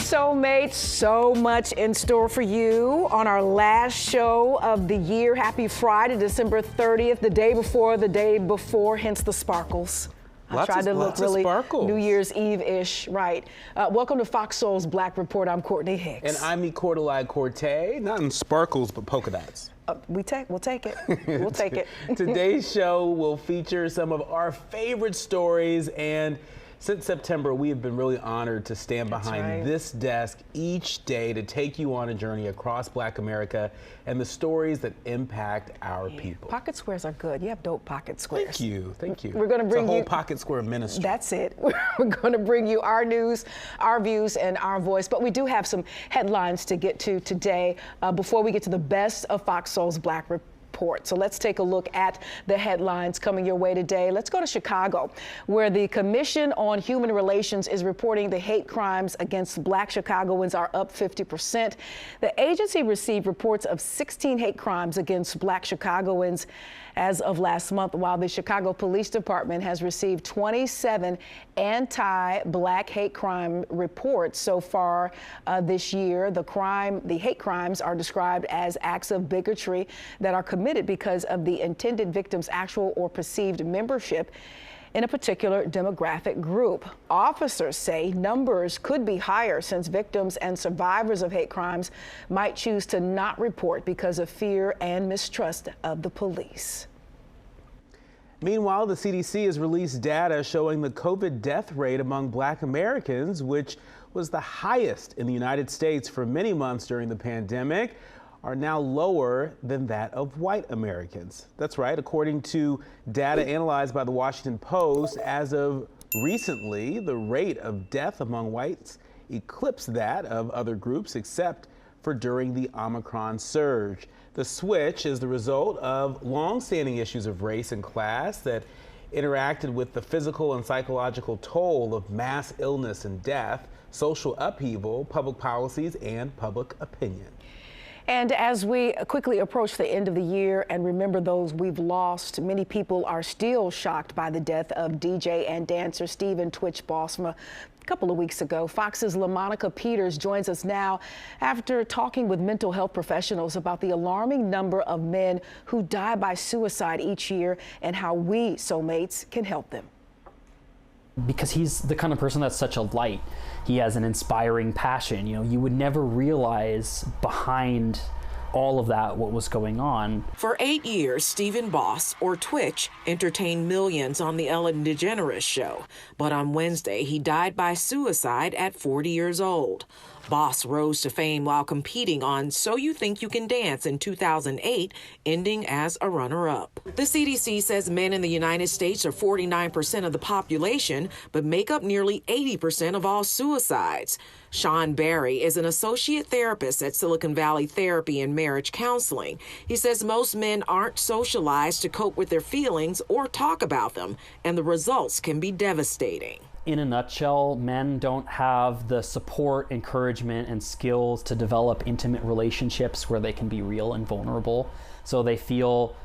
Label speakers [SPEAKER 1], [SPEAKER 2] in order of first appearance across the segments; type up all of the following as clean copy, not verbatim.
[SPEAKER 1] Soulmates, so much in store for you on our last show of the year. Happy Friday, December 30th, the day before, hence the sparkles. I tried to look really New Year's Eve-ish, right. Welcome to Fox Soul's Black Report. I'm Courtney Hicks.
[SPEAKER 2] And I'm Cordelai Corte, not in sparkles, but polka dots.
[SPEAKER 1] We'll take it. We'll take it.
[SPEAKER 2] Today's show will feature some of our favorite stories, and since September, we have been really honored to stand behind this desk each day to take you on a journey across Black America and the stories that impact our people.
[SPEAKER 1] Pocket squares are good. You have dope pocket squares.
[SPEAKER 2] Thank you. Thank you.
[SPEAKER 1] We're going to bring
[SPEAKER 2] it's a whole pocket square ministry.
[SPEAKER 1] That's it. We're going to bring you our news, our views, and our voice. But we do have some headlines to get to today before we get to the best of Fox Soul's Black Report. So let's take a look at the headlines coming your way today. Let's go to Chicago, where the Commission on Human Relations is reporting the hate crimes against Black Chicagoans are up 50%. The agency received reports of 16 hate crimes against Black Chicagoans as of last month, while the Chicago Police Department has received 27 anti-Black hate crime reports so far this year. The hate crimes are described as acts of bigotry that are committed because of the intended victim's actual or perceived membership in a particular demographic group. Officers say numbers could be higher since victims and survivors of hate crimes might choose to not report because of fear and mistrust of the police.
[SPEAKER 2] Meanwhile, the CDC has released data showing the COVID death rate among Black Americans, which was the highest in the United States for many months during the pandemic, are now lower than that of white Americans. That's right. According to data analyzed by the Washington Post, as of recently, the rate of death among whites eclipsed that of other groups except for during the Omicron surge. The switch is the result of long-standing issues of race and class that interacted with the physical and psychological toll of mass illness and death, social upheaval, public policies, and public opinion.
[SPEAKER 1] And as we quickly approach the end of the year and remember those we've lost, many people are still shocked by the death of DJ and dancer Stephen Twitch Boss from a couple of weeks ago. Fox's LaMonica Peters joins us now after talking with mental health professionals about the alarming number of men who die by suicide each year and how we, Soulmates, can help them.
[SPEAKER 3] Because he's the kind of person that's such a light. He has an inspiring passion. You know, you would never realize behind all of that what was going on.
[SPEAKER 4] For 8 years, Stephen Boss, or Twitch, entertained millions on the Ellen DeGeneres show. But on Wednesday, he died by suicide at 40 years old. Boss rose to fame while competing on So You Think You Can Dance in 2008, ending as a runner-up. The CDC says men in the United States are 49% of the population, but make up nearly 80% of all suicides. Sean Barry is an associate therapist at Silicon Valley Therapy and Marriage Counseling. He says most men aren't socialized to cope with their feelings or talk about them, and the results can be devastating.
[SPEAKER 3] In a nutshell, men don't have the support, encouragement, and skills to develop intimate relationships where they can be real and vulnerable. So they feel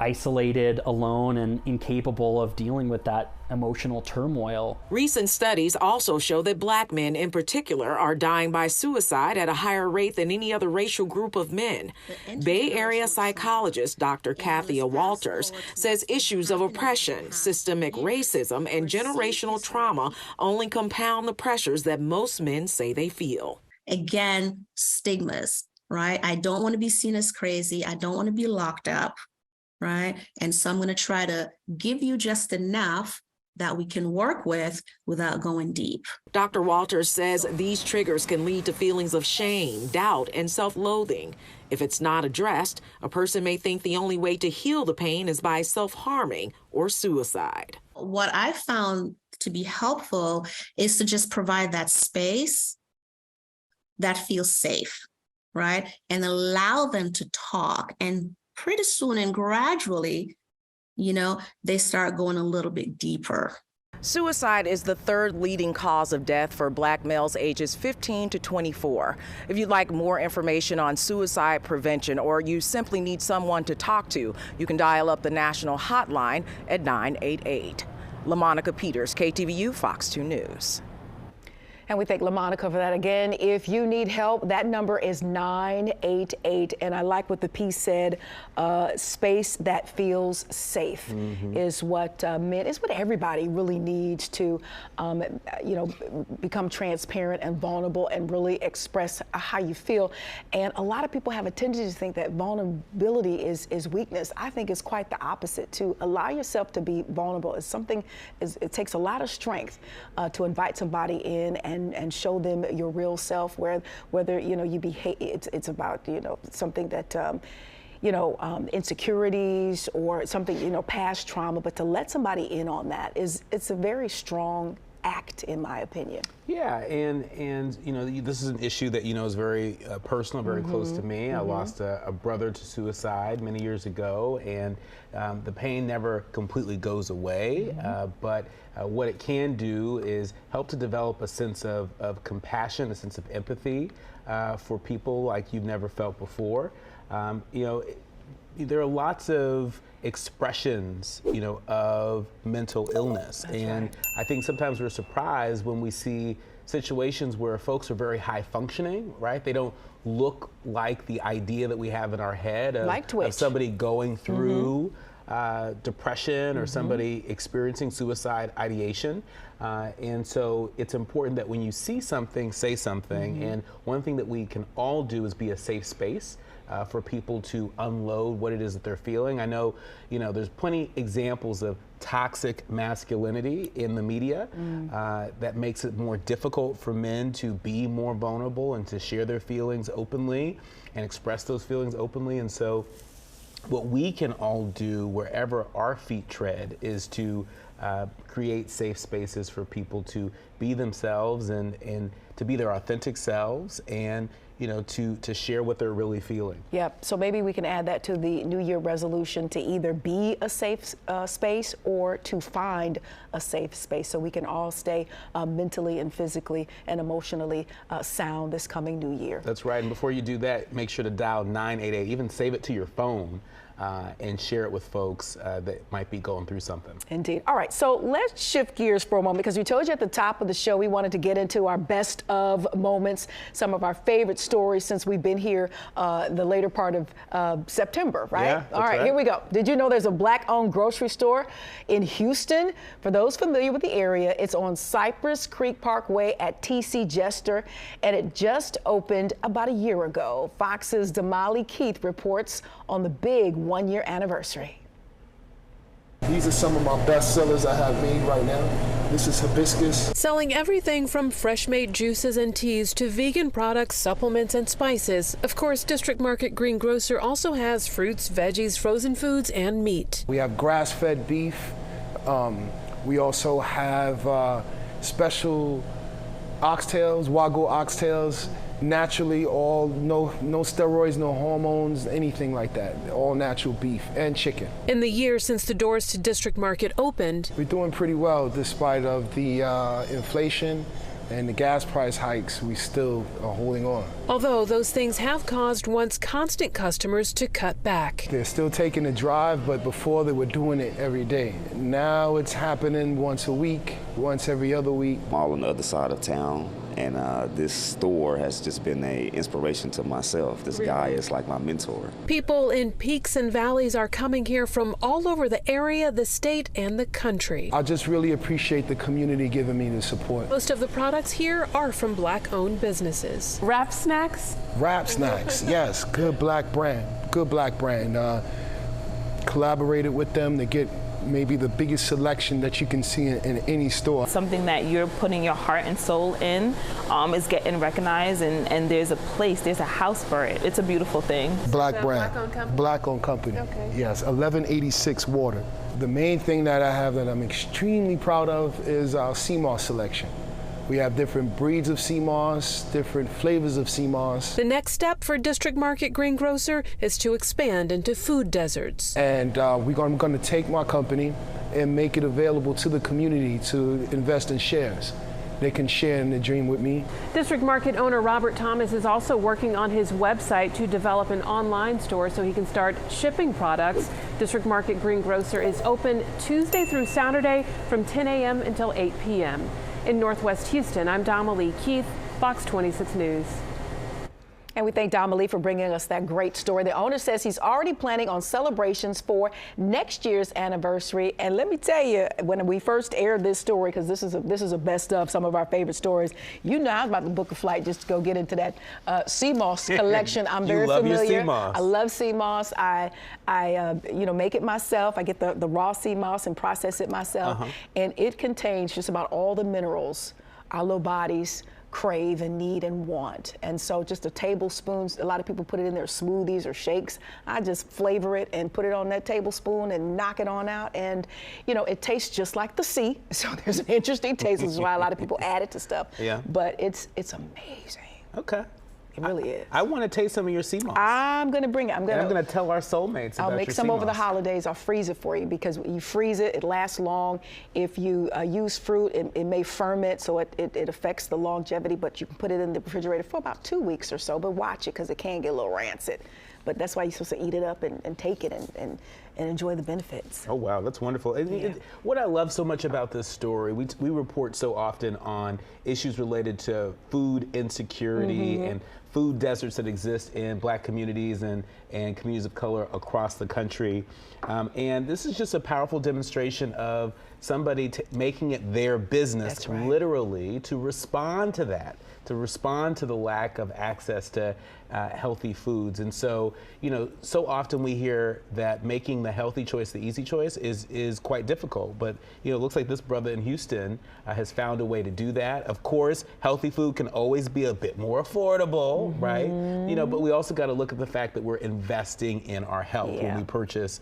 [SPEAKER 3] isolated, alone, and incapable of dealing with that emotional turmoil.
[SPEAKER 4] Recent studies also show that Black men in particular are dying by suicide at a higher rate than any other racial group of men. Bay Area psychologist Dr. Kathia Walters says issues of oppression, systemic racism, and generational trauma only compound the pressures that most men say they feel.
[SPEAKER 5] Again, stigmas, right? I don't want to be seen as crazy. I don't want to be locked up. Right? And so I'm going to try to give you just enough that we can work with without going deep.
[SPEAKER 4] Dr. Walters says these triggers can lead to feelings of shame, doubt, and self-loathing. If it's not addressed, a person may think the only way to heal the pain is by self-harming or suicide.
[SPEAKER 5] What I found to be helpful is to just provide that space that feels safe, right? And allow them to talk, and pretty soon and gradually, they start going a little bit deeper.
[SPEAKER 4] Suicide is the third leading cause of death for Black males ages 15 to 24. If you'd like more information on suicide prevention or you simply need someone to talk to, you can dial up the national hotline at 988. LaMonica Peters, KTVU, Fox 2 News.
[SPEAKER 1] And we thank LaMonica for that again. If you need help, that number is 988. And I like what the piece said, space that feels safe is what everybody really needs to, become transparent and vulnerable and really express how you feel. And a lot of people have a tendency to think that vulnerability is weakness. I think it's quite the opposite. To allow yourself to be vulnerable is something, it takes a lot of strength to invite somebody in and show them your real self, whether you behave, it's about something that insecurities or something past trauma, but to let somebody in on that it's a very strong act, in my opinion.
[SPEAKER 2] Yeah, and this is an issue that is very personal, very close to me. I lost a brother to suicide many years ago, and the pain never completely goes away, but what it can do is help to develop a sense of compassion, a sense of empathy for people like you've never felt before. There are lots of expressions, of mental illness. That's and right. I think sometimes we're surprised when we see situations where folks are very high functioning, right? They don't look like the idea that we have in our head of somebody going through depression or somebody experiencing suicide ideation. And so it's important that when you see something, say something. And one thing that we can all do is be a safe space for people to unload what it is that they're feeling. I know, there's plenty examples of toxic masculinity in the media that makes it more difficult for men to be more vulnerable and to share their feelings openly and express those feelings openly. And so what we can all do wherever our feet tread is to create safe spaces for people to be themselves and to be their authentic selves and to share what they're really feeling. Yep.
[SPEAKER 1] So maybe we can add that to the New Year resolution to either be a safe space or to find a safe space so we can all stay mentally and physically and emotionally sound this coming New Year.
[SPEAKER 2] That's right. And before you do that, make sure to dial 988. Even save it to your phone. And share it with folks that might be going through something. Indeed.
[SPEAKER 1] All right, so let's shift gears for a moment because we told you at the top of the show we wanted to get into our best of moments, some of our favorite stories since we've been here the later part of September, right?
[SPEAKER 2] Yeah,
[SPEAKER 1] all right, here we go. Did you know there's a Black-owned grocery store in Houston? For those familiar with the area, it's on Cypress Creek Parkway at TC Jester, and it just opened about a year ago. Fox's Damali Keith reports on the big one-year anniversary.
[SPEAKER 6] These are some of my best sellers I have made right now. This is hibiscus.
[SPEAKER 7] Selling everything from fresh-made juices and teas to vegan products, supplements, and spices. Of course, District Market Green Grocer also has fruits, veggies, frozen foods, and meat.
[SPEAKER 6] We have grass-fed beef. We also have special oxtails, Wagyu oxtails. Naturally, all no steroids, no hormones, anything like that. All natural beef and chicken.
[SPEAKER 7] In the year since the doors to District Market opened,
[SPEAKER 6] we're doing pretty well despite of the inflation and the gas price hikes. We still are holding on.
[SPEAKER 7] Although those things have caused once constant customers to cut back.
[SPEAKER 6] They're still taking the drive, but before they were doing it every day. Now it's happening once a week, once every other week.
[SPEAKER 8] I'm all on the other side of town. And this store has just been an inspiration to myself. This guy is like my mentor.
[SPEAKER 7] People in peaks and valleys are coming here from all over the area, the state, and the country.
[SPEAKER 6] I just really appreciate the community giving me the support.
[SPEAKER 7] Most of the products here are from Black-owned businesses.
[SPEAKER 9] Wrap snacks?
[SPEAKER 6] Wrap snacks, yes. Good Black brand. Good Black brand. Collaborated with them to get maybe the biggest selection that you can see in any store.
[SPEAKER 9] Something that you're putting your heart and soul in is getting recognized, and there's a place, there's a house for it. It's a beautiful thing.
[SPEAKER 6] Black brand.
[SPEAKER 7] Black-owned company?
[SPEAKER 6] Black-owned company.
[SPEAKER 7] Okay.
[SPEAKER 6] Yes, 1186 water. The main thing that I have that I'm extremely proud of is our sea moss selection. We have different breeds of sea moss, different flavors of sea moss.
[SPEAKER 7] The next step for District Market Green Grocer is to expand into food deserts.
[SPEAKER 6] And I'm going to take my company and make it available to the community to invest in shares. They can share in the dream with me.
[SPEAKER 7] District Market owner Robert Thomas is also working on his website to develop an online store so he can start shipping products. District Market Green Grocer is open Tuesday through Saturday from 10 a.m. until 8 p.m. In Northwest Houston, I'm Damalie Keith, Fox 26 News.
[SPEAKER 1] And we thank Damalie for bringing us that great story. The owner says he's already planning on celebrations for next year's anniversary. And let me tell you, when we first aired this story, because this is a best of some of our favorite stories, you know I was about to book a flight just to go get into that sea moss collection. I'm very familiar.
[SPEAKER 2] Your sea moss.
[SPEAKER 1] I love sea moss. I make it myself. I get the raw sea moss and process it myself. And it contains just about all the minerals our little bodies crave and need and want. And so just a tablespoon, a lot of people put it in their smoothies or shakes. I just flavor it and put it on that tablespoon and knock it on out. And, it tastes just like the sea. So there's an interesting taste. This is why a lot of people add it to stuff.
[SPEAKER 2] Yeah.
[SPEAKER 1] But it's amazing.
[SPEAKER 2] Okay.
[SPEAKER 1] It really is.
[SPEAKER 2] I want to taste some of your sea moss.
[SPEAKER 1] I'm going to bring it. I'm going
[SPEAKER 2] to tell our soulmates about
[SPEAKER 1] I'll make
[SPEAKER 2] your
[SPEAKER 1] some
[SPEAKER 2] sea
[SPEAKER 1] over the
[SPEAKER 2] moss.
[SPEAKER 1] holidays. I'll freeze it for you because you freeze it, it lasts long. If you use fruit, it may ferment, so it affects the longevity, but you can put it in the refrigerator for about 2 weeks or so, but watch it because it can get a little rancid. But that's why you're supposed to eat it up and take it and enjoy the benefits.
[SPEAKER 2] Oh, wow, that's wonderful. And what I love so much about this story, we report so often on issues related to food insecurity and food deserts that exist in Black communities and communities of color across the country. And this is just a powerful demonstration of somebody so their business, literally, to respond to that, to respond to the lack of access to healthy foods. And so, so often we hear that making the healthy choice the easy choice is quite difficult. But, it looks like this brother in Houston has found a way to do that. Of course, healthy food can always be a bit more affordable, right? But we also got to look at the fact that we're investing in our health when we purchase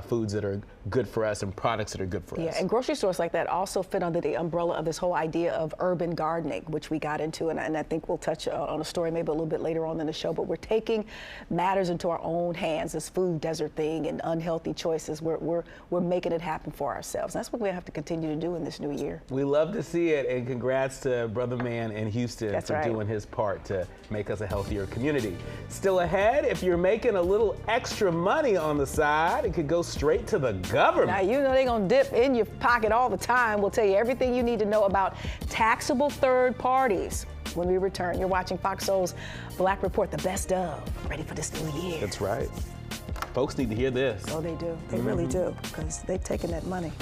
[SPEAKER 2] foods that are good for us and products that are good for us.
[SPEAKER 1] Yeah, and grocery stores like that also fit under the umbrella of this whole idea of urban gardening, which we got into, and I think we'll touch on a story maybe a little bit later on in the show, but we're taking matters into our own hands, this food desert thing and unhealthy choices. We're making it happen for ourselves. That's what we have to continue to do in this new year.
[SPEAKER 2] We love to see it, and congrats to Brother Man in Houston for doing his part to make us a healthier community. Still ahead, if you're making a little extra money on the side, it could go straight to the government.
[SPEAKER 1] Now, they're going to dip in your pocket all the time. We'll tell you everything you need to know about taxable third parties when we return. You're watching Fox Soul's Black Report, the best of, ready for this new year.
[SPEAKER 2] That's right. Folks need to hear this.
[SPEAKER 1] Oh, they do. They really do, because they've taken that money.